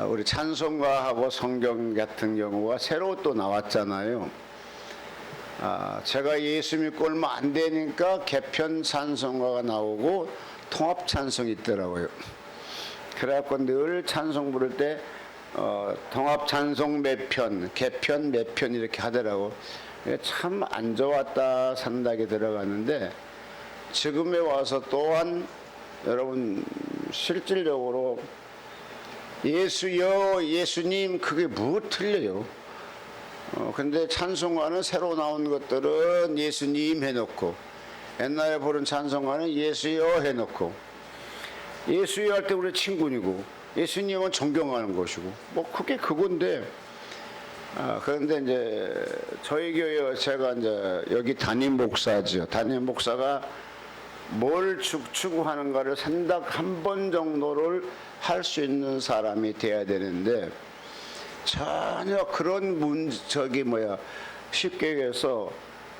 우리 찬송가하고 성경 같은 경우가 새로 또 나왔잖아요. 제가 예수 믿고 얼마 안 되니까 개편 찬송가가 나오고 통합 찬송이 있더라고요. 그래갖고 늘 찬송 부를 때 통합 찬송 몇 편, 개편 몇 편 이렇게 하더라고. 참 안 좋았다 생각이 들어갔는데 지금에 와서 또한 여러분 실질적으로 예수여 예수님 그게 뭐 틀려요. 근데 찬송가는 새로 나온 것들은 예수님 해놓고 옛날에 부른 찬송가는 예수여 해놓고 예수여 할 때 우리 친구니고 예수님은 존경하는 것이고 뭐 그게 그건데 그런데 이제 저희 교회 제가 이제 여기 담임 목사죠. 담임 목사가 뭘 추구하는가를 생각 한 번 정도를 할 수 있는 사람이 돼야 되는데 전혀 그런 쉽게 얘기해서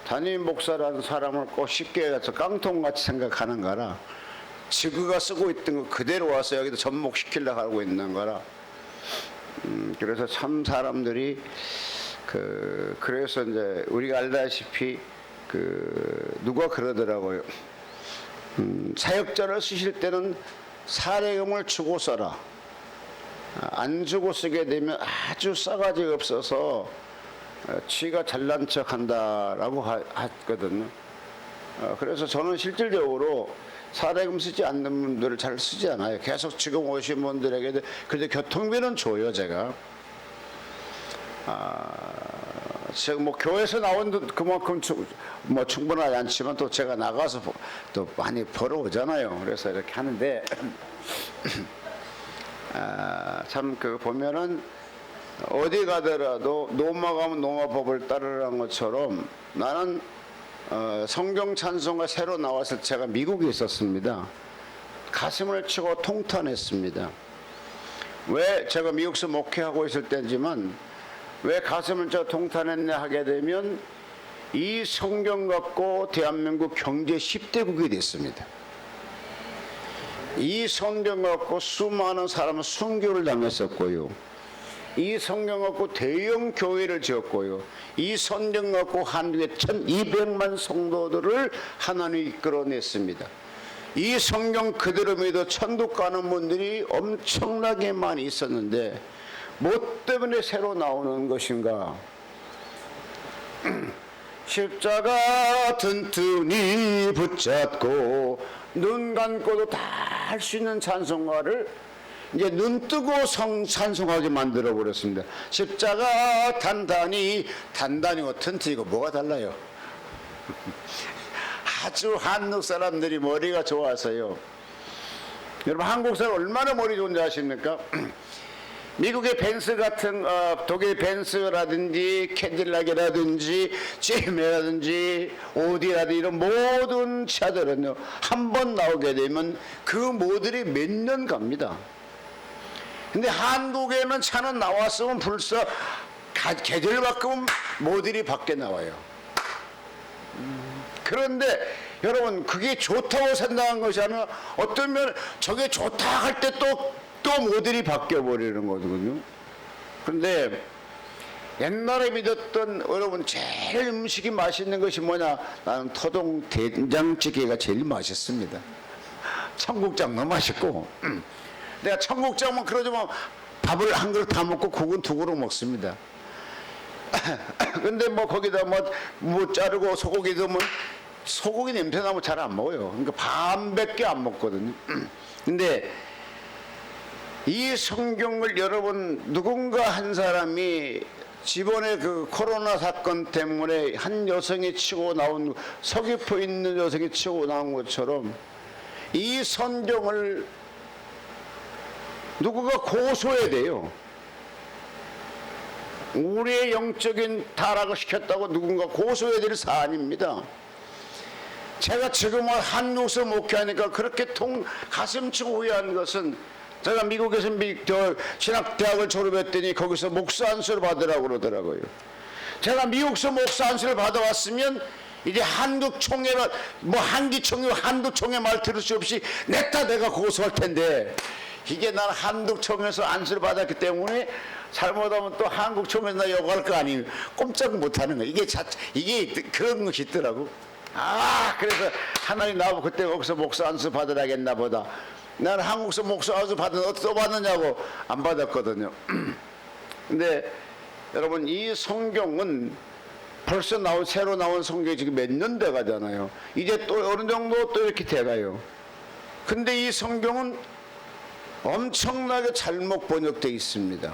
담임 목사라는 사람을 꼭 쉽게 해서 깡통같이 생각하는 거라 지그가 쓰고 있던 거 그대로 와서 여기다 접목시키려고 하고 있는 거라 그래서 참 사람들이 그래서 이제 우리가 알다시피 누가 그러더라고요. 사역자를 쓰실 때는 사례금을 주고 써라. 안 주고 쓰게 되면 아주 싸가지가 없어서 지가 잘난 척 한다라고 하거든요. 그래서 저는 실질적으로 사례금 쓰지 않는 분들을 잘 쓰지 않아요. 계속 지금 오신 분들에게 그래도 교통비는 줘요, 제가. 지금 뭐 교회에서 나온 돈 그만큼 뭐 충분하지 않지만 또 제가 나가서 또 많이 벌어오잖아요. 그래서 이렇게 하는데 참 보면은 어디 가더라도 노마 가면 노마법을 따르라는 것처럼 나는 성경 찬송가 새로 나왔을 때 제가 미국에 있었습니다. 가슴을 치고 통탄했습니다. 왜 제가 미국에서 목회하고 있을 때지만 왜 가슴을 쳐 통탄했냐 하게 되면 이 성경 갖고 대한민국 경제 10대국이 됐습니다. 이 성경 갖고 수많은 사람은 순교를 당했었고요. 이 성경 갖고 대형 교회를 지었고요. 이 성경 갖고 한국에 1200만 성도들을 하나님이 이끌어냈습니다. 이 성경 그대로 믿어 천국 가는 분들이 엄청나게 많이 있었는데 뭐 때문에 새로 나오는 것인가? 십자가 튼튼히 붙잡고 눈 감고도 다 할 수 있는 찬송가를 이제 눈 뜨고 찬송하게 만들어 버렸습니다. 십자가 단단히고 튼튼이고 뭐가 달라요? 아주 한국 사람들이 머리가 좋아서요. 여러분 한국 사람 얼마나 머리 좋은지 아십니까? 미국의 벤츠 같은 독일 벤츠라든지 캐딜락이라든지 GM이라든지 오디라든지 이런 모든 차들은요 한 번 나오게 되면 그 모델이 몇 년 갑니다. 근데 한국에는 차는 나왔으면 벌써 계절 바꾸면 모델이 밖에 나와요. 그런데 여러분 그게 좋다고 생각한 것이 아니라 어떤 면 저게 좋다 할 때 또 모델이 바뀌어 버리는 거거든요. 그런데 옛날에 믿었던 여러분 제일 음식이 맛있는 것이 뭐냐? 나는 토종 된장찌개가 제일 맛있습니다. 청국장도 맛있고 내가 청국장만 그러지만 밥을 한 그릇 다 먹고 국은 두 그릇 먹습니다. 근데 뭐 거기다 뭐 자르고 소고기 넣으면 소고기 냄새 나면 잘 안 먹어요. 그러니까 반밖에 안 먹거든요. 근데 이 성경을 여러분 누군가 한 사람이 지번에 코로나 사건 때문에 한 여성이 치고 나온 서귀포 있는 여성이 치고 나온 것처럼 이 성경을 누구가 고소해야 돼요. 우리의 영적인 타락을 시켰다고 누군가 고소해야 될 사안입니다. 제가 지금 한국에서 목회하니까 그렇게 가슴 치고 후회한 것은 제가 미국에서 신학대학을 졸업했더니 거기서 목사 안수를 받으라고 그러더라고요. 제가 미국에서 목사 안수를 받아왔으면 이제 한국 총회가 한기 총회 한국 총회 말 들을 수 없이 냈다 내가 고소할 텐데 이게 난 한국총에서 안수를 받았기 때문에 잘못하면 또 한국총에서 나 욕할 거 아니에요. 꼼짝 못하는 거예요. 이게 그런 것이 있더라고. 그래서 하나님 나보고 그때 거기서 목사 안수 받으라겠나 보다. 나는 한국에서 목사 안수 어떻게 받느냐고 안 받았거든요. 근데 여러분, 이 성경은 벌써 새로 나온 성경이 지금 몇 년 돼 가잖아요. 이제 또 어느 정도 또 이렇게 돼가요. 근데 이 성경은 엄청나게 잘못 번역되어 있습니다.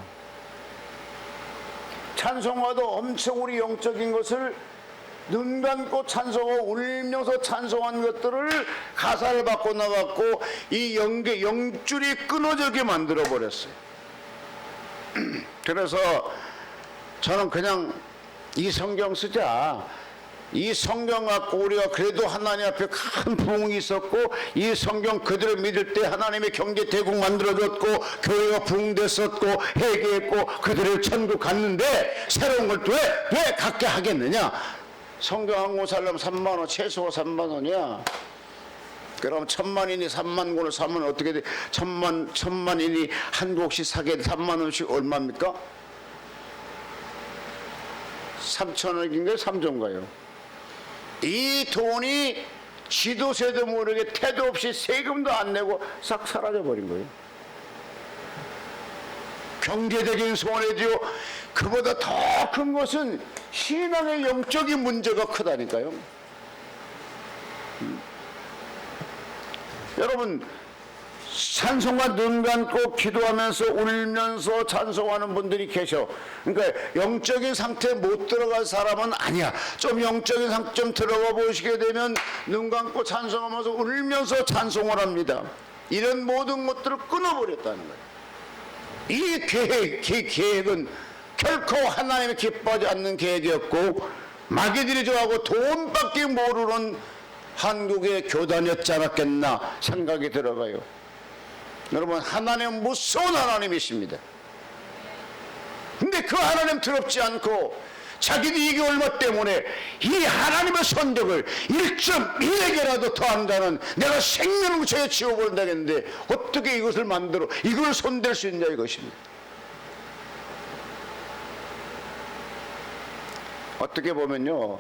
찬송가도 엄청 우리 영적인 것을 눈 감고 찬송하고 울면서 찬송한 것들을 가사를 바꿔나갔고 이 영줄이 끊어지게 만들어 버렸어요. 그래서 저는 그냥 이 성경 쓰자. 이 성경 갖고 우리가 그래도 하나님 앞에 큰 부흥이 있었고, 이 성경 그대로 믿을 때 하나님의 경제 대국 만들어졌고, 교회가 부흥됐었고, 회개했고, 그들을 천국 갔는데 새로운 걸 왜 갖게 하겠느냐? 성경 한 권 살려면 3만 원, 최소가 3만 원이야. 그럼 1000만인이 3만 권을 사면 어떻게 돼? 1000만인이 한 곡씩 사게 3만 원씩 얼마입니까? 3천억인가요? 3조인가요? 이 돈이 지도세도 모르게 태도 없이 세금도 안 내고 싹 사라져 버린 거예요. 경제적인 손해죠. 그보다 더 큰 것은 신앙의 영적인 문제가 크다니까요. 여러분, 찬송가 눈 감고 기도하면서 울면서 찬송하는 분들이 계셔. 그러니까 영적인 상태에 못 들어갈 사람은 아니야. 좀 영적인 상태 좀 들어가 보시게 되면 눈 감고 찬송하면서 울면서 찬송을 합니다. 이런 모든 것들을 끊어버렸다는 거예요. 이 계획은 결코 하나님이 기뻐하지 않는 계획이었고, 마귀들이 좋아하고 돈밖에 모르는 한국의 교단이었지 않았겠나 생각이 들어가요. 여러분, 하나님은 무서운 하나님이십니다. 근데 그 하나님 더럽지 않고 자기들 이익이 얼마 때문에 이 하나님의 선덕을 1.1에게라도 더한다는, 내가 생명을 죄에 치워버린다겠는데 어떻게 이것을 만들어 이걸 손댈 수 있냐 이것입니다. 어떻게 보면요,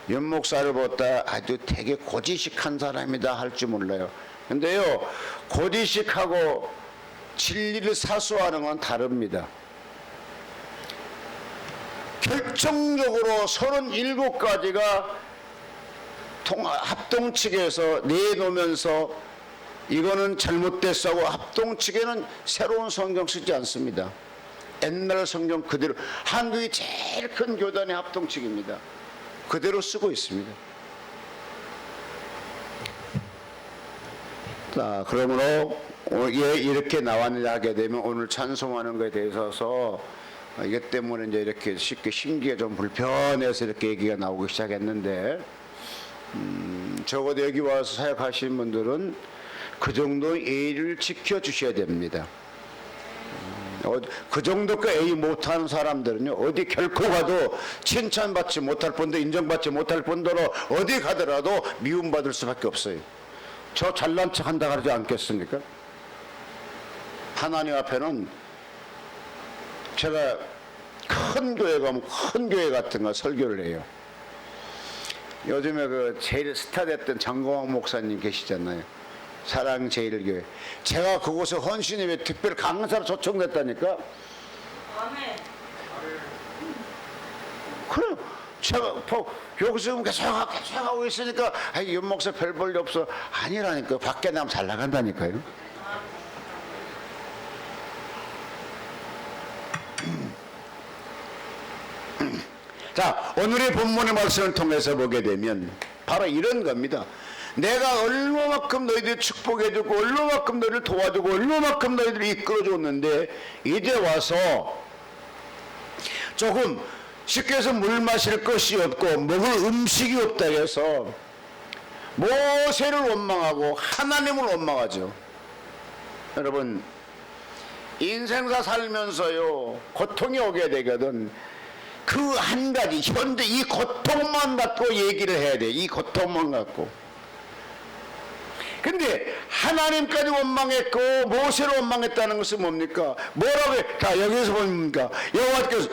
윤 목사를 보다 아주 되게 고지식한 사람이다 할 줄 몰라요. 근데요, 고지식하고 진리를 사수하는 건 다릅니다. 결정적으로 37가지가 합동 측에서 내놓으면서 이거는 잘못됐어 하고, 합동 측에는 새로운 성경 쓰지 않습니다. 옛날 성경 그대로, 한국이 제일 큰 교단의 합동 측입니다. 그대로 쓰고 있습니다. 자, 그러므로 이렇게 나왔느냐 하게 되면 오늘 찬송하는 것에 대해서 이것 때문에 이제 이렇게 쉽게 심기가 좀 불편해서 이렇게 얘기가 나오기 시작했는데, 적어도 여기 와서 사역하시는 분들은 그 정도 예의를 지켜주셔야 됩니다. 그 정도까지 예의 못하는 사람들은요, 어디 결코 가도 칭찬받지 못할 뿐더러, 인정받지 못할 뿐더러 어디 가더라도 미움받을 수밖에 없어요. 저 잘난 척 한다 그러지 않겠습니까? 하나님 앞에는, 제가 큰 교회 가면 큰 교회 같은 거 설교를 해요. 요즘에 그 제일 스타 됐던 장공학 목사님 계시잖아요. 사랑제일교회. 제가 그곳에 헌신임에 특별 강사로 초청됐다니까. 아멘. 그래요. 제가 여기서 계속 하고 있으니까 윤 목사 별 볼일 없어. 아니라니까. 밖에 나면 잘 나간다니까요. 자, 오늘의 본문의 말씀을 통해서 보게 되면 바로 이런 겁니다. 내가 얼마만큼 너희들 축복해주고, 얼마만큼 너희를 도와주고, 얼마만큼 너희들을 이끌어줬는데 이제 와서 조금 쉽게 해서 물 마실 것이 없고 먹을 음식이 없다 해서 모세를 원망하고 하나님을 원망하죠. 여러분, 인생사 살면서요, 고통이 오게 되거든 그 한 가지, 현재 이 고통만 갖고 얘기를 해야 돼. 이 고통만 갖고. 근데 하나님까지 원망했고 모세를 원망했다는 것은 뭡니까? 뭐라고 해? 자, 여기서 뭡니까? 여호와께서,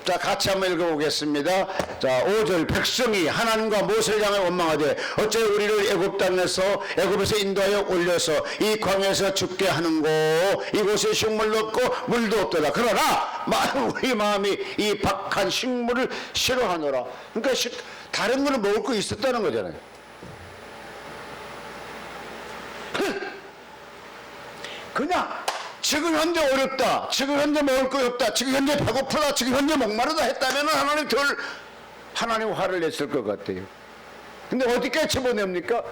자, 같이 한번 읽어보겠습니다. 자, 5절. 백성이 하나님과 모세를 향해 원망하되 어째 우리를 애굽 땅에서 애굽에서 인도하여 올려서 이 광야에서 죽게 하는고, 이곳에 식물도 없고 물도 없더라. 그러나 우리 마음이 이 박한 식물을 싫어하노라. 그러니까 다른 거는 먹을 거 있었다는 거잖아요. 그냥 지금 현재 어렵다, 지금 현재 먹을 거 없다, 지금 현재 배고프다, 지금 현재 목마르다 했다면 하나님 화를 냈을 것 같아요. 근데 어디까지 집어냅니까?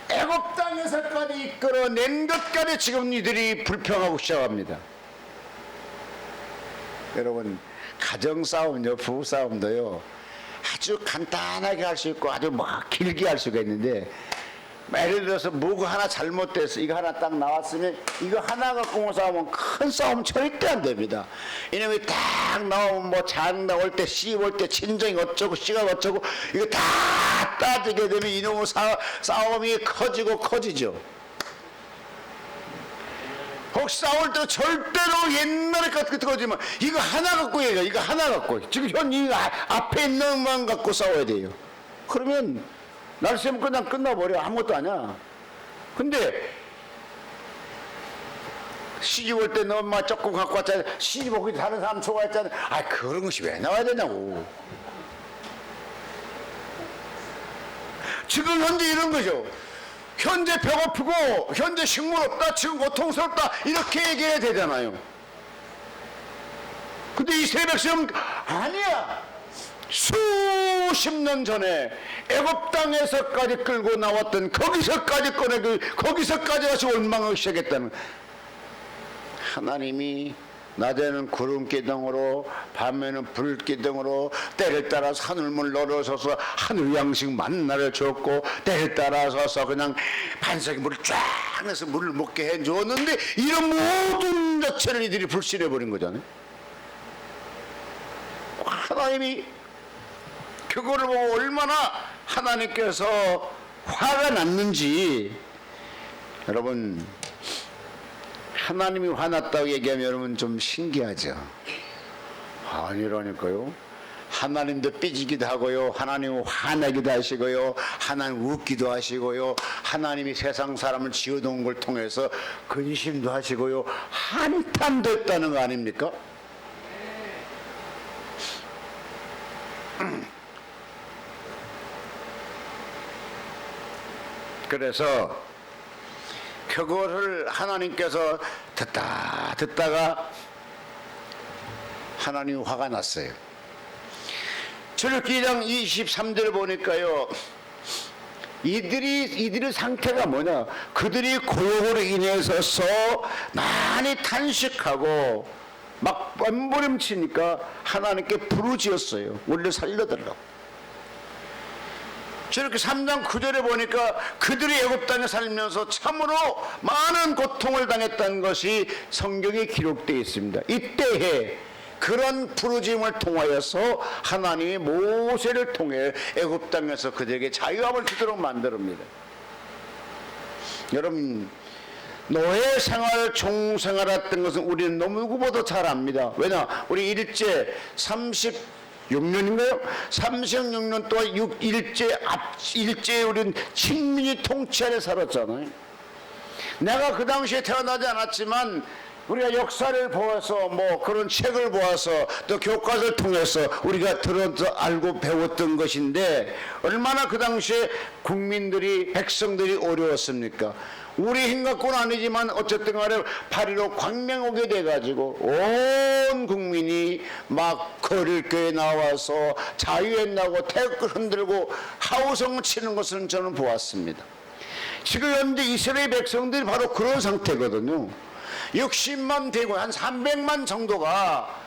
애굽 땅에서까지 이끌어낸 것까지 지금 이들이 불평하고 시작합니다. 여러분, 가정싸움요, 부부싸움도요, 아주 간단하게 할 수 있고 아주 막 길게 할 수가 있는데, 예를 들어서 뭐가 하나 잘못돼서 이거 하나 딱 나왔으면 이거 하나 갖고 싸우면 큰 싸움 절대 안 됩니다. 이놈이 딱 나오면 뭐 장 나올 때, 씨 올 때, 친정이 어쩌고 씨가 어쩌고 이거 다 따지게 되면 이놈의 싸움이 커지죠. 혹시 싸울 때 절대로 옛날에 같은 거지만 이거 하나 갖고 해요. 이거 하나 갖고 지금 현 이 앞에 있는 것만 갖고 싸워야 돼요. 그러면 날씨면 그냥 끝나버려. 아무것도 아니야. 근데 시집 올 때 너 엄마 조금 갖고 왔잖아. 시집 오기 다른 사람 좋아했잖아. 아, 그런 것이 왜 나와야 되냐고. 지금 현재 이런 거죠. 현재 배고프고 현재 식물 없다, 지금 고통스럽다, 이렇게 얘기해야 되잖아요. 근데 이 세 백성은 아니야. 수십 년 전에 애굽 땅에서까지 끌고 나왔던 거기서까지 거기서까지 다시 원망하기 시작했다는, 하나님이 낮에는 구름 기둥으로 밤에는 불 기둥으로 때를 따라서 하늘물 내려서서 하늘 양식 만나를 줬고, 때를 따라서서 그냥 반석에 물을 쫙 내서 물을 먹게 해 주었는데, 이런 모든 자체를 이들이 불신해 버린 거잖아요. 하나님이 그거를 보고 얼마나 하나님께서 화가 났는지. 여러분, 하나님이 화났다고 얘기하면 여러분 좀 신기하죠? 아니라니까요. 하나님도 삐지기도 하고요, 하나님은 화내기도 하시고요, 하나님 웃기도 하시고요, 하나님이 세상 사람을 지어놓은 걸 통해서 근심도 하시고요, 한탄도 했다는 거 아닙니까? 그래서 그거를 하나님께서 듣다가 하나님이 화가 났어요. 출애굽기 2장 23절을 보니까요, 이들의 상태가 뭐냐, 그들이 고역으로 인해서 많이 탄식하고 막 뻔부림치니까 하나님께 부르짖었어요. 우리를 살려달라고. 저렇게 3장 9절에 보니까 그들이 애굽 땅에 살면서 참으로 많은 고통을 당했다는 것이 성경에 기록되어 있습니다. 이때에 그런 부르짖음을 통하여서 하나님이 모세를 통해 애굽 땅에서 그들에게 자유함을 주도록 만듭니다. 여러분, 노예 생활, 종 생활했던 것은 우리는 누구보다 잘 압니다. 왜냐, 우리 일제 36년인가요? 36년 동안 일제 우리는 식민지 통치 아래 살았잖아요. 내가 그 당시에 태어나지 않았지만 우리가 역사를 보아서, 뭐 그런 책을 보아서, 또 교과서를 통해서 우리가 들어서 알고 배웠던 것인데, 얼마나 그 당시에 국민들이, 백성들이 어려웠습니까? 우리 힘 갖고는 아니지만 어쨌든 간에 8.15 광명 오게 돼가지고 온 국민이 막 거릴교에 나와서 자유했나고 태극을 흔들고 하우성을 치는 것을 저는 보았습니다. 지금 현재 이스라엘 백성들이 바로 그런 상태거든요. 60만 되고 한 300만 정도가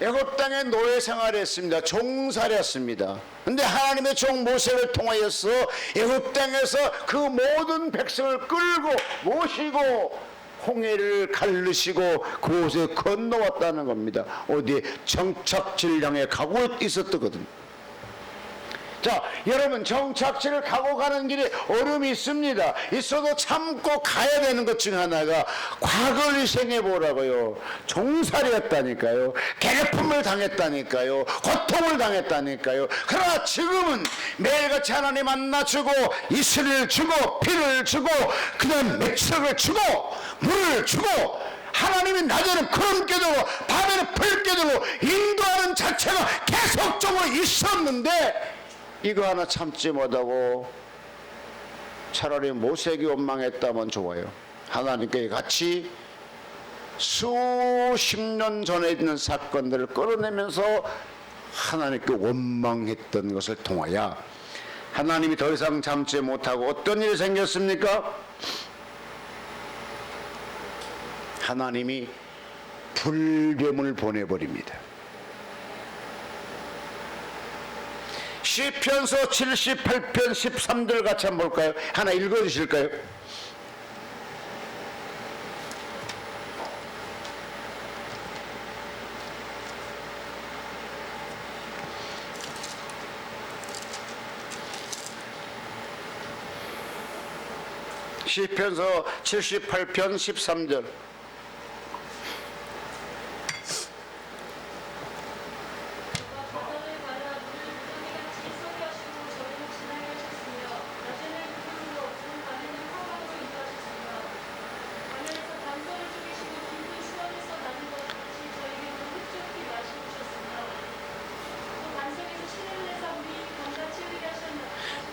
애굽 땅에 노예 생활했습니다. 종살이었습니다. 근데 하나님의 종 모세를 통하여서 애굽 땅에서 그 모든 백성을 끌고 모시고 홍해를 갈르시고 그곳에 건너왔다는 겁니다. 어디에? 정착지를 향해 가고 있었거든요. 자, 여러분 정착지를 가고 가는 길에 어려움이 있습니다. 있어도 참고 가야 되는 것 중 하나가 과거를 생각해 보라고요. 종살이였다니까요. 괴롭힘을 당했다니까요. 고통을 당했다니까요. 그러나 지금은 매일같이 하나님 만나주고 이슬을 주고 비를 주고 그다음 맥락을 주고 물을 주고 하나님이 낮에는 구름 껴들고 밤에는 불 껴들고 인도하는 자체가 계속적으로 있었는데 이거 하나 참지 못하고 차라리 모세에게 원망했다면 좋아요. 하나님께 같이 수십 년 전에 있는 사건들을 끌어내면서 하나님께 원망했던 것을 통하여 하나님이 더 이상 참지 못하고 어떤 일이 생겼습니까? 하나님이 불뱀을 보내버립니다. 시편서 78편 13절 같이 한번 볼까요? 하나 읽어주실까요? 시편서 78편 13절.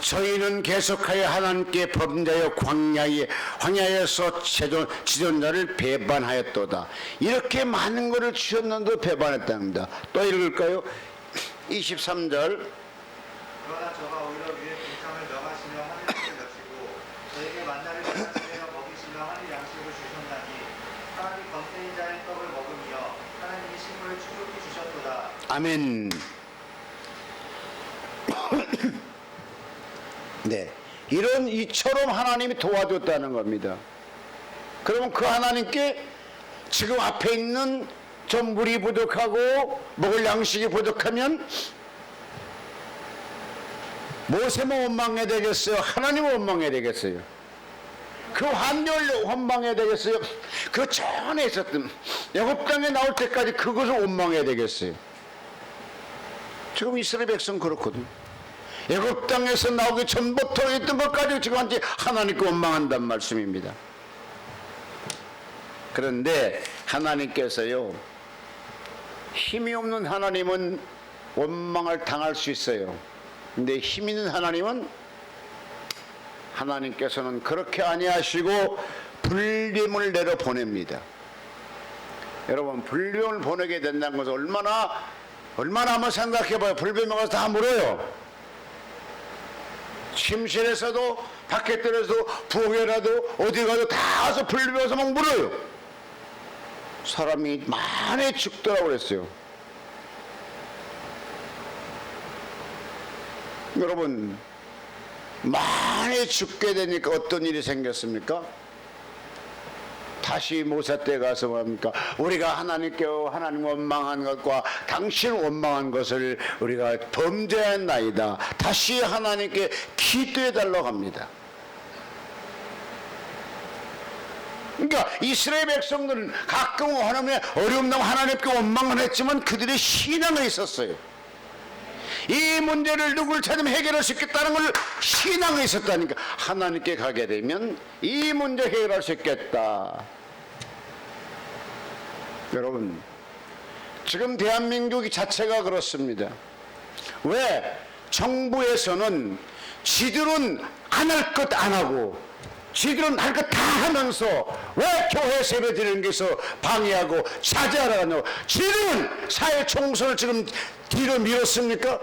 저희는 계속하여 하나님께 범죄하여 광야에서 지존자를 배반하였도다. 이렇게 많은 것을 주셨는데도 배반했답니다. 또 읽을까요? 23절. 그러나 저가 오히려 위에 불상을 명하시며 하늘을 여시고 저에게 만나를 명하시며 먹이시며 하늘 양식을 주셨나니 하나님 권세인 자의 떡을 먹으며 하나님이 식물을 충족히 주셨도다. 아멘. 네, 이처럼 하나님이 도와줬다는 겁니다. 그러면 그 하나님께 지금 앞에 있는 좀 물이 부족하고 먹을 양식이 부족하면 모세만 원망해야 되겠어요? 하나님을 원망해야 되겠어요? 그 환경을 원망해야 되겠어요? 그 전에 있었던 애굽 땅에 나올 때까지 그것을 원망해야 되겠어요? 지금 이스라엘 백성 그렇거든. 애굽 땅에서 나오기 전부터 있던 것까지 지금 한지 하나님께 원망한단 말씀입니다. 그런데 하나님께서요, 힘이 없는 하나님은 원망을 당할 수 있어요. 근데 힘 있는 하나님께서는 그렇게 아니하시고 불뱀을 내려 보냅니다. 여러분, 불뱀을 보내게 된다는 것은 얼마나 한번 생각해봐요. 불뱀에 가서 다 물어요. 침실에서도 밖에들어도 부엌에라도 어디 가도 다 가서 불비워서 막 물어요. 사람이 많이 죽더라고 그랬어요. 여러분, 많이 죽게 되니까 어떤 일이 생겼습니까? 다시 모세 때 가서 뭡니까? 우리가 하나님 원망한 것과 당신 원망한 것을 우리가 범죄했나이다. 다시 하나님께 기도해 달라고 합니다. 그러니까 이스라엘 백성들은 가끔 하나님의 어려움 나면 하나님께 원망을 했지만 그들의 신앙은 있었어요. 이 문제를 누굴 찾으면 해결할 수 있겠다는 걸 신앙이 있었다니까. 하나님께 가게 되면 이 문제 해결할 수 있겠다. 여러분, 지금 대한민국 자체가 그렇습니다. 왜? 정부에서는 지들은 안 할 것 안 하고 지들은 할 것 다 하면서 왜 교회 세배 드리는 것에서 방해하고 자제하라고 하냐고. 지들은 사회 총선을 지금 뒤로 밀었습니까?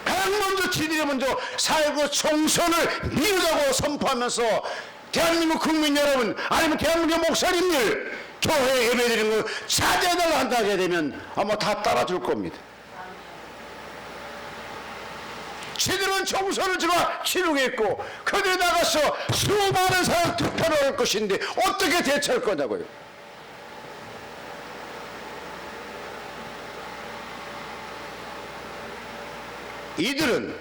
가장 먼저 지들이 먼저 사회 총선을 미루자고 선포하면서 대한민국 국민 여러분, 아니면 대한민국 목사님들 교회 예배 드리는 거 자제해달라 한다 하게 되면 아마 다 따라줄 겁니다. 지들은 총선을 제가 치르겠고 그들이 나가서 수많은 사람 투표를 할 것인데 어떻게 대처할 거냐고요. 이들은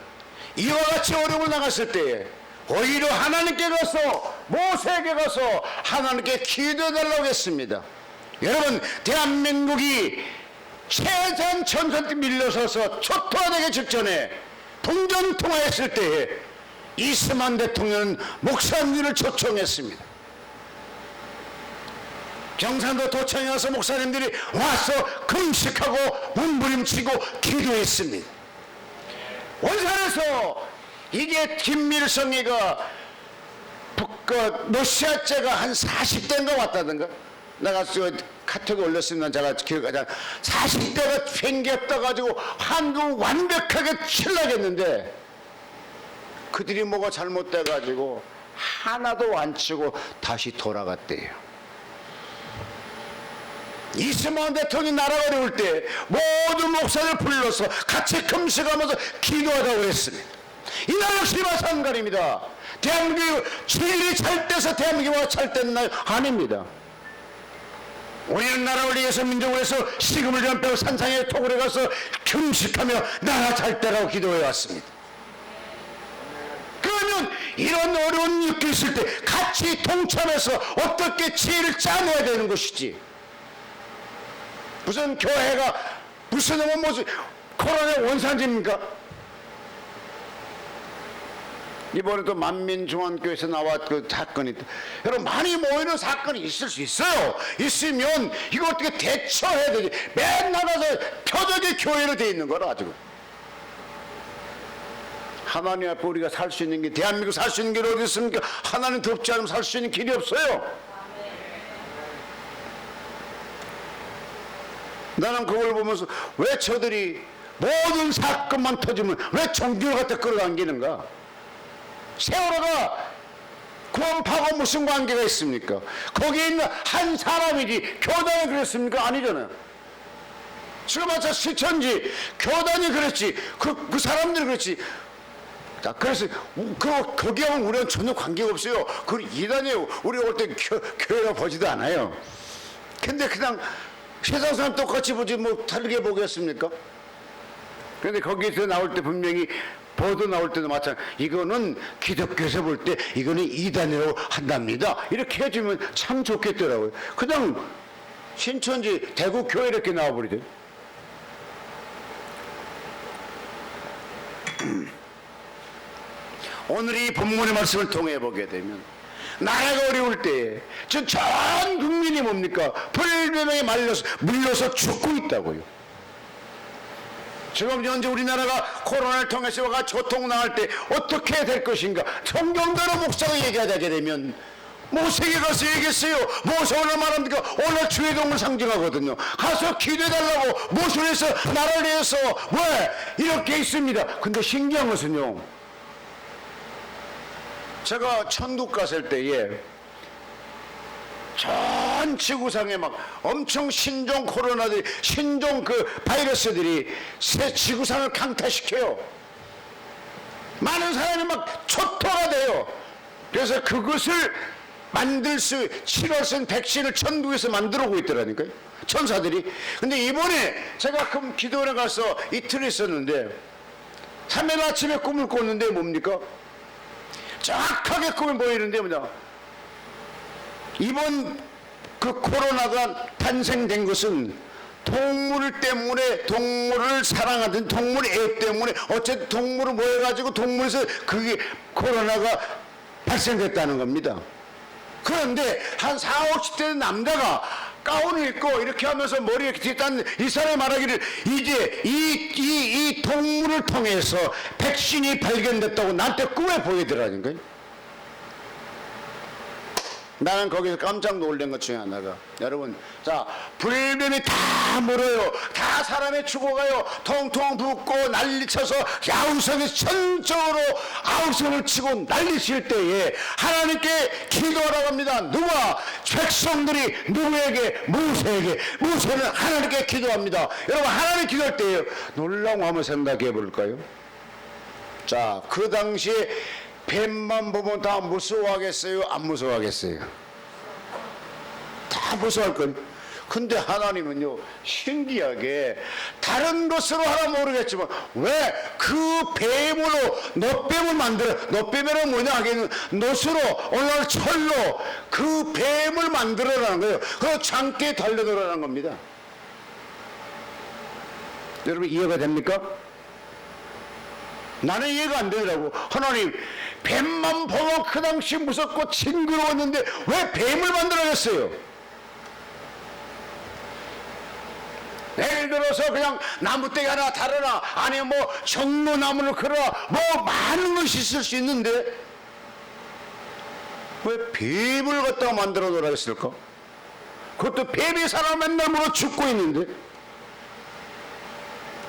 이와 같이 어려움을 나갔을 때에 오히려 하나님께 가서, 모세에게 가서 하나님께 기도해달라고 했습니다. 여러분, 대한민국이 최전 전선에 밀려서서 초토화되기 직전에 동전통화했을 때에 이스만 대통령은 목사님들을 초청했습니다. 경상도 도청에 와서 목사님들이 와서 금식하고 몸부림치고 기도했습니다. 원산에서 이게 김밀성이가 러시아제가 한 40대인가 왔다던가, 내가 카톡에 올렸습니다. 제가 기억하지 않아요. 40대가 생겼다 가지고 한국 완벽하게 칠라겠는데 그들이 뭐가 잘못돼 가지고 하나도 안 치고 다시 돌아갔대요. 이스만 대통령이 나라가 어려울 때 모든 목사를 불러서 같이 금식하면서 기도하라고 했습니다. 이 나라 역시 마찬가지입니다. 대한민국이 제일이 잘 돼서 대한민국이 잘 된 날 아닙니다. 우리는 나라를 위해서, 민족을 위해서 식음을 좀 빼고 산상의 토굴에 가서 금식하며 나라 잘 되라고 기도해 왔습니다. 그러면 이런 어려운 일이 있을 때 같이 동참해서 어떻게 지혜를 짜내야 되는 것이지, 무슨 교회가 무슨 코로나 원산지입니까? 이번에 또 만민중앙교회에서 나왔 그 사건이, 여러분, 많이 모이는 사건이 있을 수 있어요. 있으면 이거 어떻게 대처해야 되지? 맨날 가서 표적의 교회로 돼 있는 거라 가지고. 하나님 앞에 우리가 살 수 있는 게, 대한민국 살 수 있는 게 어디 있습니까? 하나님 덥지 않으면 살 수 있는 길이 없어요. 나는 그걸 보면서 왜 저들이 모든 사건만 터지면 왜 종교를 갖다 끌어당기는가? 세월호가 구원파하고 무슨 관계가 있습니까? 거기에 있는 한 사람이지 교단이 그랬습니까? 아니잖아요. 지금 마찬 시천지 교단이 그랬지, 그 사람들이 그랬지. 자, 그래서 거기하고는 우리는 전혀 관계가 없어요. 그 이단이에요. 우리 올 때 교회라 보지도 않아요. 근데 그냥 세상 사람 똑같이 보지 뭐 다르게 보겠습니까? 근데 거기서 나올 때 분명히 보도 나올 때도 마찬가지, 이거는 기독교에서 볼 때 이거는 이단이라고 한답니다. 이렇게 해주면 참 좋겠더라고요. 그냥 신천지 대구 교회 이렇게 나와버리죠. 오늘 이 본문의 말씀을 통해 보게 되면 나라가 어려울 때에 전 국민이 뭡니까? 불변명에 물려서 죽고 있다고요. 지금 현재 우리나라가 코로나를 통해서 교통 나갈 때 어떻게 될 것인가? 성경대로 목사가 얘기하게 되면 모세에게 가서 얘기했어요. 모세 오늘 말합니까? 오늘 주의 동을 상징하거든요. 가서 기도해달라고 모세에서 나라를 위해서 왜 이렇게 있습니다. 근데 신기한 것은요, 제가 천국 갔을 때에 전 지구상에 막 엄청 신종 코로나들이, 신종 그 바이러스들이 새 지구상을 강타시켜요. 많은 사람이 막 초토가 돼요. 그래서 그것을 만들 수, 치료할 수 있는 백신을 천국에서 만들어 오고 있더라니까요, 천사들이. 근데 이번에 제가 그 기도원에 가서 이틀 있었는데 3일 아침에 꿈을 꿨는데 뭡니까? 정확하게 꿈을 보이는데 뭐냐, 이번 그 코로나가 탄생된 것은 동물 때문에, 동물을 사랑하는 동물의 애 때문에, 어쨌든 동물을 모여가지고 동물에서 그게 코로나가 발생됐다는 겁니다. 그런데 한 40, 50대 남자가 가운을 입고 이렇게 하면서 머리에 이렇게 뒤에 딴 이 사람이 말하기를, 이제 이 동물을 통해서 백신이 발견됐다고 나한테 꿈에 보이더라니까요. 나는 거기서 깜짝 놀란 것 중에 하나가, 여러분, 자, 불뱀이 다 물어요. 다 사람이 죽어가요. 통통 붓고 난리쳐서 야우성이 천적으로 아우성을 치고 난리칠 때에 하나님께 기도하라고 합니다. 누가? 백성들이 누구에게? 모세에게. 모세는 하나님께 기도합니다. 여러분, 하나님 기도할 때에 놀라운 거 한번 생각해 볼까요? 자, 그 당시에 뱀만 보면 다 무서워하겠어요? 안 무서워하겠어요? 다 무서워할 건. 근데 하나님은요, 신기하게 다른 것으로 하나 모르겠지만 왜 그 뱀으로 놋뱀을 만들어, 놋뱀이란 뭐냐 하기에는 놋으로 오늘 철로 그 뱀을 만들어라는 거예요. 그 장대에 달려들어라는 겁니다. 여러분 이해가 됩니까? 나는 이해가 안 되더라고. 하나님, 뱀만 보면 그 당시 무섭고 징그러웠는데 왜 뱀을 만들어냈어요? 예를 들어서 그냥 나무떼기 하나 다르나, 아니면 뭐 정로나무를 걸어, 뭐 많은 것이 있을 수 있는데 왜 뱀을 갖다가 만들어 놓으라 했을까? 그것도 뱀이 사람 맨날 물어 죽고 있는데.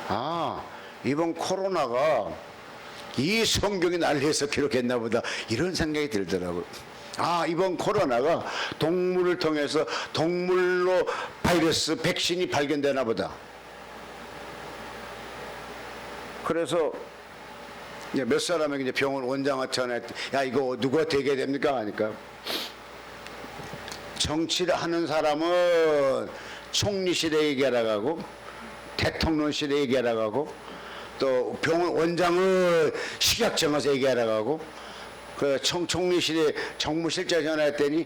아, 이번 코로나가 이 성경이 난리에서 기록했나 보다, 이런 생각이 들더라고요. 아, 이번 코로나가 동물을 통해서 동물로 바이러스 백신이 발견되나 보다. 그래서 몇 사람에게 이제 병원 원장한테 전화했더니, 야, 이거 누가 되게 됩니까? 하니까 정치를 하는 사람은 총리실에 얘기하러 가고, 대통령실에 얘기하러 가고, 또 병원 원장은 식약청에서 얘기하러 가고, 그 총리실에 정무실장 전화했더니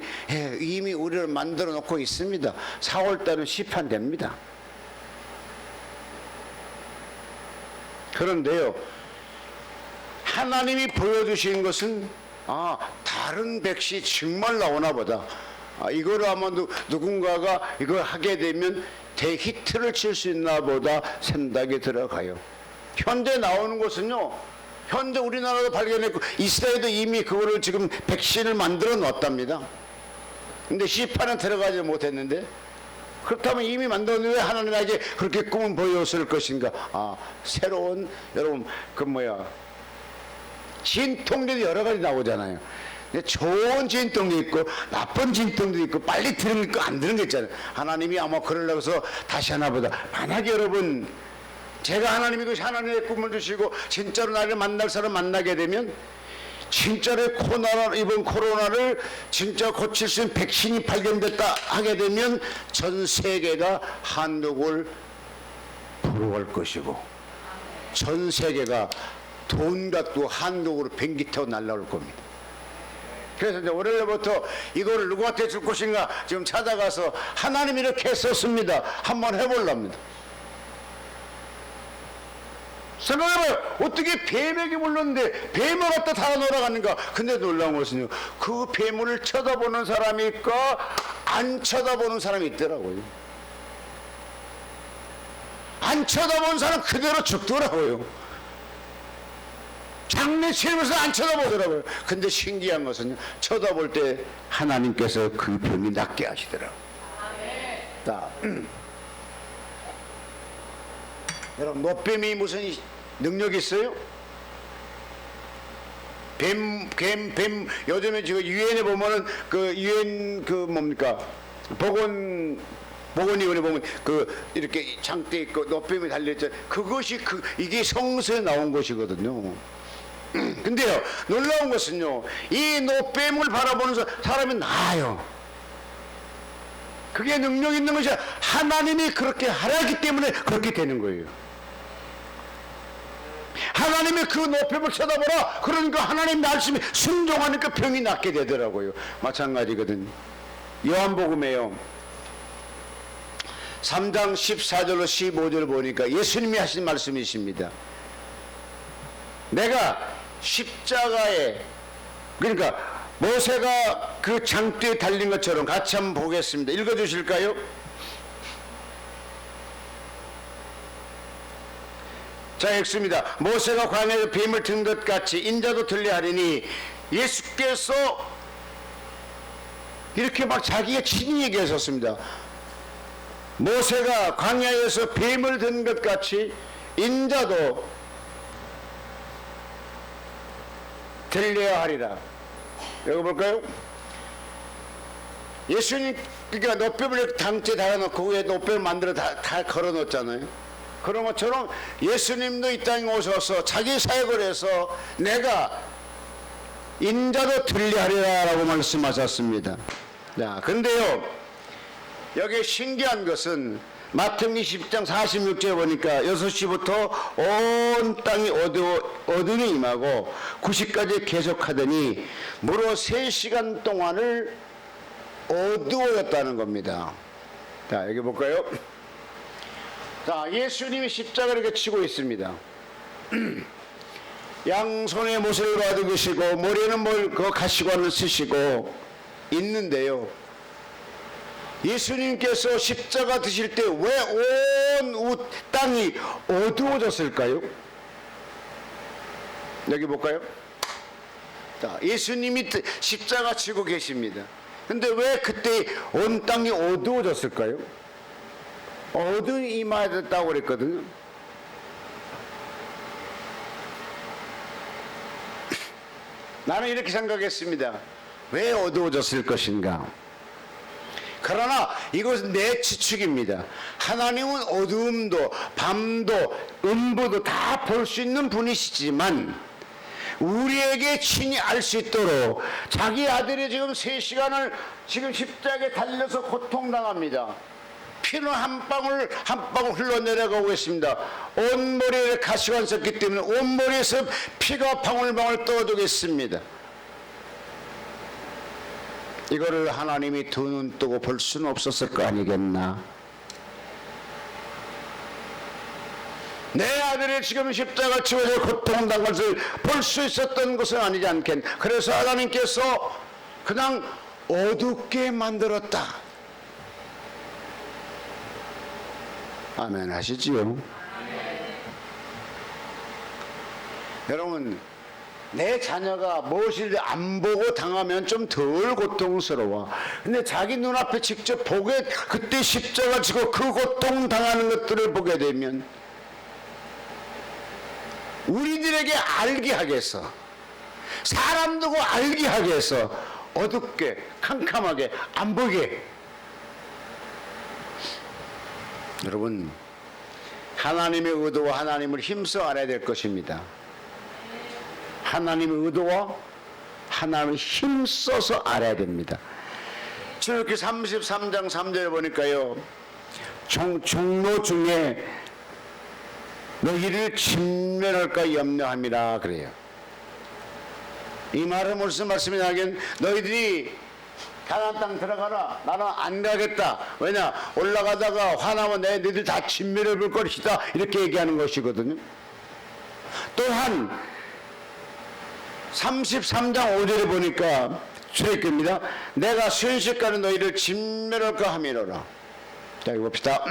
이미 우리를 만들어 놓고 있습니다. 4월 달은 시판됩니다. 그런데요, 하나님이 보여주신 것은 다른 백신이 정말 나오나 보다. 이거를 아마 누군가가 이걸 하게 되면 대히트를 칠 수 있나 보다 생각이 들어가요. 현재 나오는 것은요, 현재 우리나라도 발견했고 이스라엘도 이미 그거를 지금 백신을 만들어 놨답니다. 근데 시판은 들어가지 못했는데, 그렇다면 이미 만들었는데 왜 하나님에게 그렇게 꿈을 보였을 것인가? 새로운, 여러분 진통제도 여러 가지 나오잖아요. 좋은 진통도 있고 나쁜 진통도 있고 빨리 드는 거 있고 안 드는 거 있잖아요. 하나님이 아마 그러려고 해서 다시 하나 보다. 만약에 여러분, 제가 하나님이 하나님의 꿈을 주시고 진짜로 나를 만날 사람 만나게 되면, 진짜로 이번 코로나를 진짜 고칠 수 있는 백신이 발견됐다 하게 되면 전 세계가 한국을 부러워할 것이고, 전 세계가 돈 갖고 한국으로 비행기 타고 날아올 겁니다. 그래서 이제 월요일부터 이거를 누구한테 줄 것인가 지금 찾아가서 하나님이 이렇게 썼습니다. 한번 해보랍니다. 생각해봐요. 어떻게 뱀에게 물렀는데 뱀을 갖다 달아놓으라 가는가. 근데 놀라운 것은요, 그 뱀을 쳐다보는 사람이 있까 안 쳐다보는 사람이 있더라고요. 안 쳐다보는 사람 그대로 죽더라고요. 장례치면서 안 쳐다보더라고요. 근데 신기한 것은요, 쳐다볼 때 하나님께서 그 병이 낫게 하시더라고요. 여러분, 놋뱀이 무슨 능력이 있어요? 뱀, 요즘에 지금 유엔에 보면은 유엔 보건위원회 보면 이렇게 장대 있고 놋뱀이 달려있잖아요. 그것이 이게 성서에 나온 것이거든요. 근데요, 놀라운 것은요, 이 놋뱀을 바라보는 사람이 나아요. 그게 능력 있는 것이 하나님이 그렇게 하라기 때문에 그렇게 되는 거예요. 하나님이 그 놋뱀을 쳐다보라, 그러니까 하나님 말씀에 순종하니까 병이 낫게 되더라고요. 마찬가지거든요. 요한복음에요, 3장 14절로 15절 보니까 예수님이 하신 말씀이십니다. 내가 십자가에, 그러니까 모세가 그 장대에 달린 것처럼 같이 한번 보겠습니다. 읽어주실까요? 자, 읽습니다. 모세가 광야에서 뱀을 든 것 같이 인자도 들려하리니, 예수께서 이렇게 막 자기가 친히 얘기하셨습니다. 모세가 광야에서 뱀을 든 것 같이 인자도 들려야 하리라. 여기 볼까요? 예수님, 그러니까 놋뱀을 당째 달아놓고 위에 놋뱀을 만들어 다 걸어놓잖아요. 그런 것처럼 예수님도 이 땅에 오셔서 자기 사역을 해서 내가 인자도 들려하리라 라고 말씀하셨습니다. 자, 근데요, 여기 신기한 것은 마태복음 10장 46절에 보니까 6시부터 온 땅이 어둠이 임하고 9시까지 계속하더니 무려 3시간 동안을 어두워졌다는 겁니다. 자, 여기 볼까요? 자, 예수님이 십자가를 이렇게 치고 있습니다. 양손에 못을 가지고 계시고 머리에는 그 가시관을 쓰시고 있는데요. 예수님께서 십자가 드실 때 왜 온 땅이 어두워졌을까요? 여기 볼까요? 자, 예수님이 십자가 치고 계십니다. 근데 왜 그때 온 땅이 어두워졌을까요? 어둠이 임하였다고 그랬거든요. 나는 이렇게 생각했습니다. 왜 어두워졌을 것인가? 그러나 이것은 내 추측입니다. 하나님은 어두움도 밤도 음부도 다 볼 수 있는 분이시지만 우리에게 친히 알 수 있도록 자기 아들이 지금 3시간을 지금 십자가에 달려서 고통당합니다. 피는 한 방울 한 방울 흘러내려가고 있습니다. 온 머리에 가시관 썼기 때문에 온 머리에서 피가 방울방울 떨어지겠습니다. 이거를 하나님이 두 눈 뜨고 볼 수는 없었을 거 아니겠나? 내 아들이 지금 십자가 치워서 고통당한 것을 볼 수 있었던 것은 아니지 않겠나? 그래서 하나님께서 그냥 어둡게 만들었다. 아멘 하시지요? 여러분, 내 자녀가 무엇을 안 보고 당하면 좀 덜 고통스러워. 근데 자기 눈앞에 직접 보게, 그때 십자가 지고 그 고통 당하는 것들을 보게 되면 우리들에게 알게 하게 해서, 사람 두고 알게 하게 해서 어둡게 캄캄하게 안 보게. 여러분, 하나님의 의도와 하나님을 힘써 알아야 될 것입니다. 하나님의 의도와 하나님을 힘써서 알아야 됩니다. 출애굽기 33장 3절에 보니까요, 종로 중에 너희를 진멸할까 염려함이라 그래요. 이 말은 무슨 말씀이냐면 너희들이 가나안 땅 들어가라. 나는 안 가겠다. 왜냐? 올라가다가 화나면 너희들 다 진멸해 볼 것이다. 이렇게 얘기하는 것이거든요. 또한 33장 5절에 보니까 출애굽기입니다. 내가 순식간에 너희를 진멸할까 함이로라. 자, 이거 봅시다.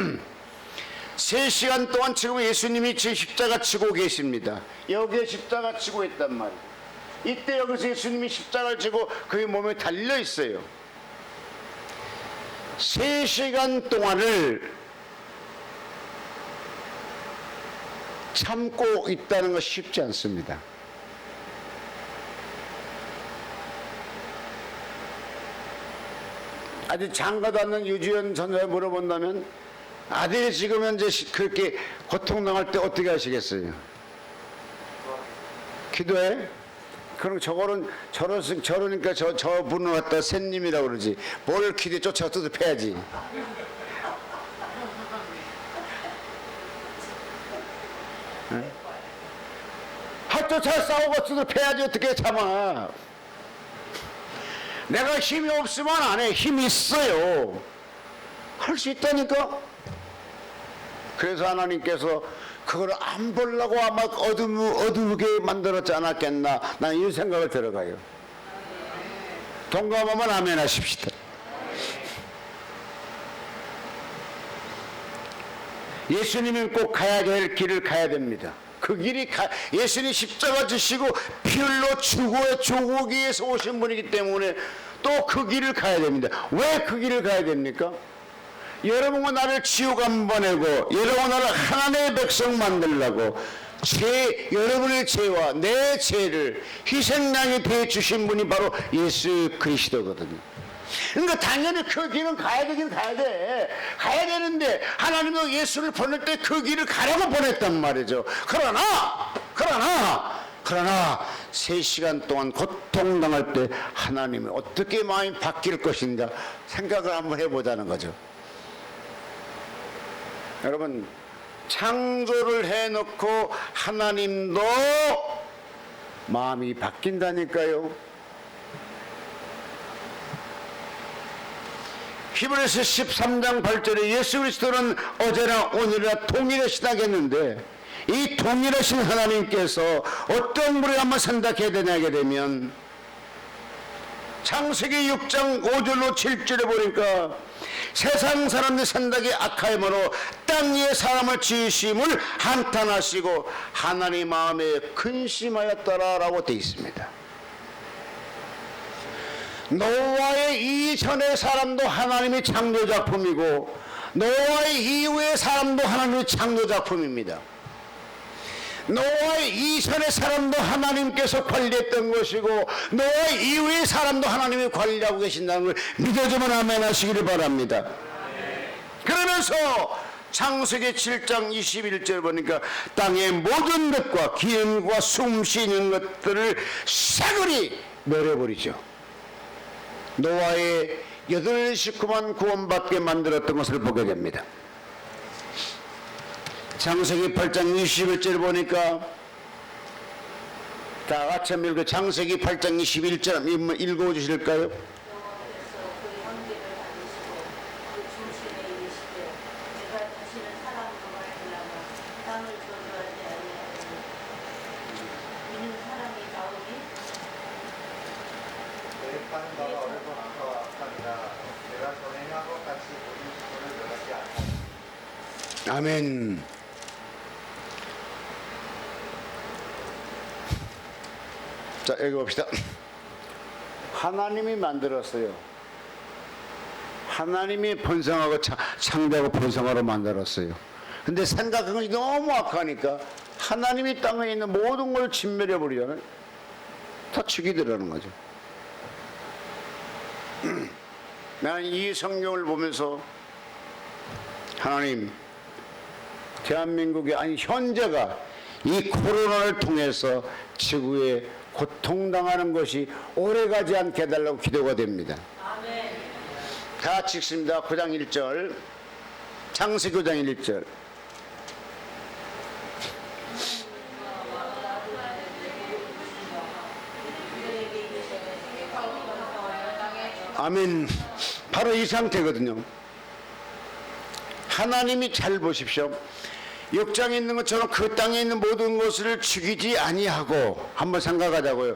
3시간 동안 지금 예수님이 십자가 치고 계십니다. 여기에 십자가 치고 있단 말이에요. 이때 여기서 예수님이 십자가를 치고 그의 몸에 달려 있어요. 3시간 동안을 참고 있다는 것이 쉽지 않습니다. 아직 장가도 않는 유지연 전사에 물어본다면 아들이 지금 현재 그렇게 고통당할 때 어떻게 하시겠어요? 기도해? 그럼 저러니까 저 분을 갖다 샌님이라고 그러지. 뭘 기도에 쫓아가 뜯어 패야지. 네? 쫓아 싸우고 뜯어 패야지. 어떻게 참아? 내가 힘이 없으면 안 해. 힘이 있어요. 할 수 있다니까. 그래서 하나님께서 그걸 안 보려고 아마 어두우게 만들었지 않았겠나. 나는 이 생각을 들어가요. 동감하면 아멘 하십시다. 예수님은 꼭 가야 될 길을 가야 됩니다. 그 길이 예수님 십자가 지시고 피 흘러 죽어의 조국에서 오신 분이기 때문에 또 그 길을 가야 됩니다. 왜 그 길을 가야 됩니까? 여러분과 나를 지옥 안 보내고 여러분과 나를 하나님의 백성 만들려고 여러분의 죄와 내 죄를 희생양이 되어 주신 분이 바로 예수 그리스도거든요. 그러니까 당연히 그 길은 가야 되긴 가야 돼. 가야 되는데 하나님은 예수를 보낼 때 그 길을 가라고 보냈단 말이죠. 그러나 3시간 동안 고통당할 때 하나님이 어떻게 마음이 바뀔 것인가 생각을 한번 해보자는 거죠. 여러분, 창조를 해놓고 하나님도 마음이 바뀐다니까요. 히브리서 13장 8절에 예수 그리스도는 어제나 오늘이나 동일하시다겠는데, 이 동일하신 하나님께서 어떤 물에 한번 생각해야 되냐 하게 되면, 창세기 6장 5절로 7절에 보니까 세상 사람들 생각이 악하므로 땅 위에 사람을 지으심을 한탄하시고 하나님 마음에 근심하였더라라고 되어 있습니다. 노아의 이전의 사람도 하나님의 창조작품이고 노아의 이후의 사람도 하나님의 창조작품입니다. 노아의 이전의 사람도 하나님께서 관리했던 것이고 노아의 이후의 사람도 하나님이 관리하고 계신다는 걸 믿어주면 아멘 하시기를 바랍니다. 그러면서 창세기 7장 21절 보니까 땅의 모든 것과 기름과 숨쉬는 것들을 싸그리 내려버리죠. 노아의 8식구만 구원받게 만들었던 것을 보게 됩니다. 창세기 8장 21절 보니까 다 같이 한번 읽어. 창세기 8장 21절 읽어주실까요? 계획하는 바가 어려고 악하니라. 내가 전에 행한 것 같이 모든 식물을 멸하지 않고. 아멘. 자, 여기 봅시다. 하나님이 만들었어요. 하나님이 번성하고 창조하고 번성하러 만들었어요. 근데 생각한 것이 너무 악하니까 하나님이 땅에 있는 모든 걸 진멸해 버리잖아요. 다 죽이더라는 거죠. 나는 이 성경을 보면서 하나님, 대한민국이 아니 현재가 이 코로나를 통해서 지구에 고통당하는 것이 오래가지 않게 해달라고 기도가 됩니다. 아멘. 다 같이 읽습니다. 9장 1절 창세기 9장 1절 아멘. 바로 이 상태거든요. 하나님이 잘 보십시오. 6장에 있는 것처럼 그 땅에 있는 모든 것을 죽이지 아니하고, 한번 생각하자고요.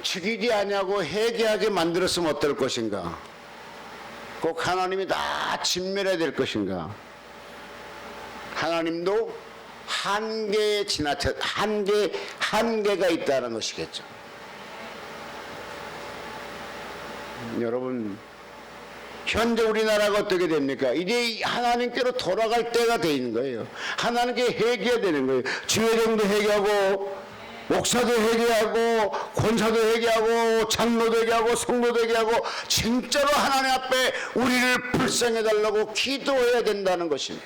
죽이지 아니하고 해괴하게 만들었으면 어떨 것인가? 꼭 하나님이 다 진멸해야 될 것인가? 하나님도 한계에 지나쳐 한계가 있다는 것이겠죠. 여러분, 현재 우리나라가 어떻게 됩니까? 이제 하나님께로 돌아갈 때가 돼 있는 거예요. 하나님께 회개해야 되는 거예요. 주회장도 회개하고, 목사도 회개하고, 권사도 회개하고, 장로도 회개하고, 성도도 회개하고, 진짜로 하나님 앞에 우리를 불쌍해 달라고 기도해야 된다는 것입니다.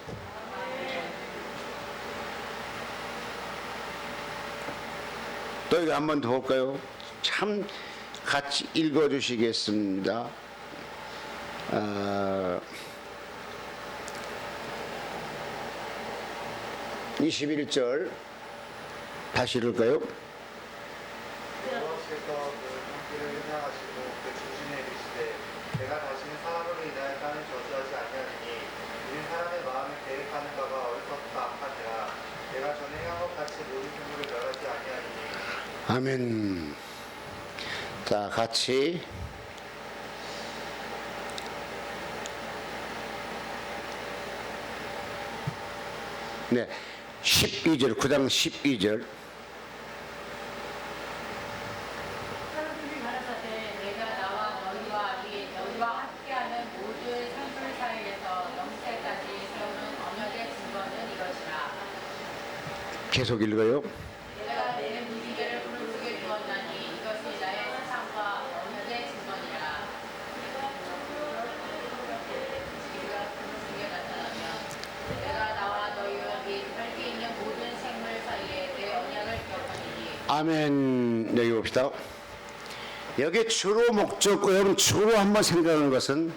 또 이거 한 번 더 볼까요? 참 같이 읽어 주시겠습니다. 21절 다시 읽을까요? 여호와께서 그 성길을 회장하시고 그 중심에 이르시되 내가 다시는 사람으로 인하여 땅을 저주하지 아니하리니 이는 사람의 마음에 계획하는 바가 어리석고 악하니라. 내가 전에 행한 것 같이 모든 생물을 멸하지 아니하리니. 아멘. 자, 같이 네, 12절 9장 12절 하나님이 가라사대 내가 나와 너희와 함께하는 모든 산물 사이에서 영세까지 세우는 언약의 증거는 이것이라. 계속 읽어요. 내가 내 무지개를 푸른 속에 두었나니 이것이 나의 사상과 언약의 증거니라. 무지개가 푸른 속에 나타나면 내가 나와 너희와 및 흙에 있는 모든 생물 사이에 내 언약을 기억하리니. 아멘. 여기 봅시다. 여기 주로 목적, 여러분 주로 한번 생각하는 것은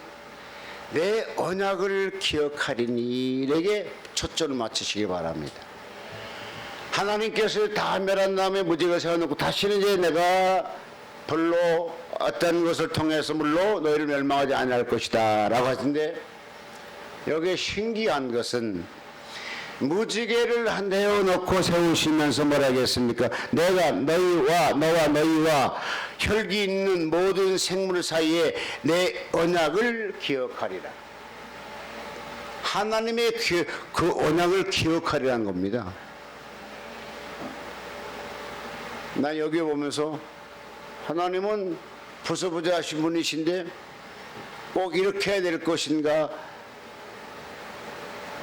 내 언약을 기억하리니 에게 초점을 맞추시기 바랍니다. 하나님께서 다 멸한 다음에 무지개 세워놓고 다시는 이제 내가 별로 어떤 것을 통해서 물로 너희를 멸망하지 아니할 것이다 라고 하신데, 여기에 신기한 것은 무지개를 내어놓고 세우시면서 뭐라 하겠습니까? 내가 너와 너희와 혈기 있는 모든 생물 사이에 내 언약을 기억하리라. 하나님의 그 언약을 기억하리라는 겁니다. 나 여기 보면서 하나님은 부서부자하신 분이신데 꼭 이렇게 해야 될 것인가?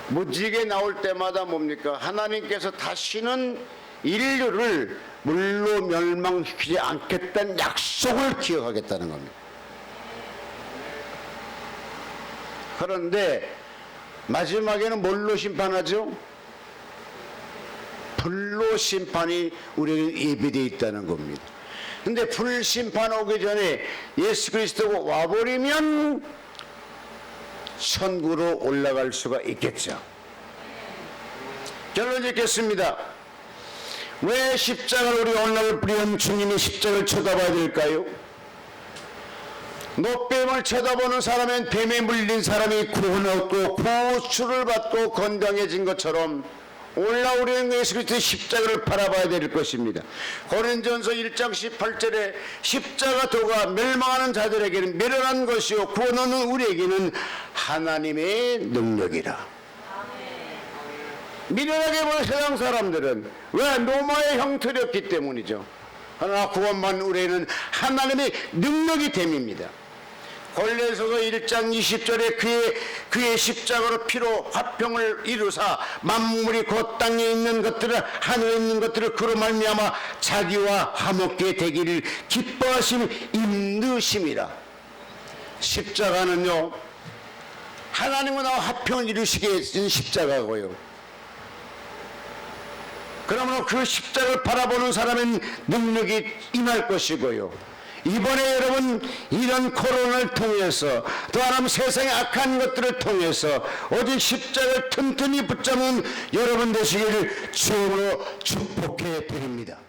무지개 나올 때마다 뭡니까? 하나님께서 다시는 인류를 물로 멸망시키지 않겠다는 약속을 기억하겠다는 겁니다. 그런데 마지막에는 뭘로 심판하죠? 불로 심판이 우리에게 예비되어 있다는 겁니다. 근데 불 심판 오기 전에 예수 그리스도가 와버리면 천국으로 올라갈 수가 있겠죠. 결론 짓겠습니다. 왜 십자가를 우리 오늘 우리 주님이 십자가를 쳐다봐야 될까요? 노뱀을 쳐다보는 사람은 뱀에 물린 사람이 구원 얻고 구수를 받고 건강해진 것처럼 올라오려는 예수 그리스도의 십자가를 바라봐야 될 것입니다. 고린전서 1장 18절에 십자가 도가 멸망하는 자들에게는 멸하는 것이요 구원 얻는 우리에게는 하나님의 능력이라. 미련하게 보는 세상 사람들은 왜? 로마의 형틀이었기 때문이죠. 그러나 구원받는 우리에게는 하나님의 능력이 됨입니다. 골로새서 1장 20절에 그의 십자가로 피로 화평을 이루사 만물이 곧 땅에 있는 것들을 하늘에 있는 것들을 그로 말미암아 자기와 화목게 되기를 기뻐하시는 인도심이라. 십자가는요 하나님과 나와 화평을 이루시게 해준 십자가고요. 그러므로 그 십자가를 바라보는 사람은 능력이 임할 것이고요. 이번에 여러분 이런 코로나를 통해서 또 하나님 세상의 악한 것들을 통해서 오직 십자가를 튼튼히 붙잡는 여러분 되시기를 주로 축복해 드립니다.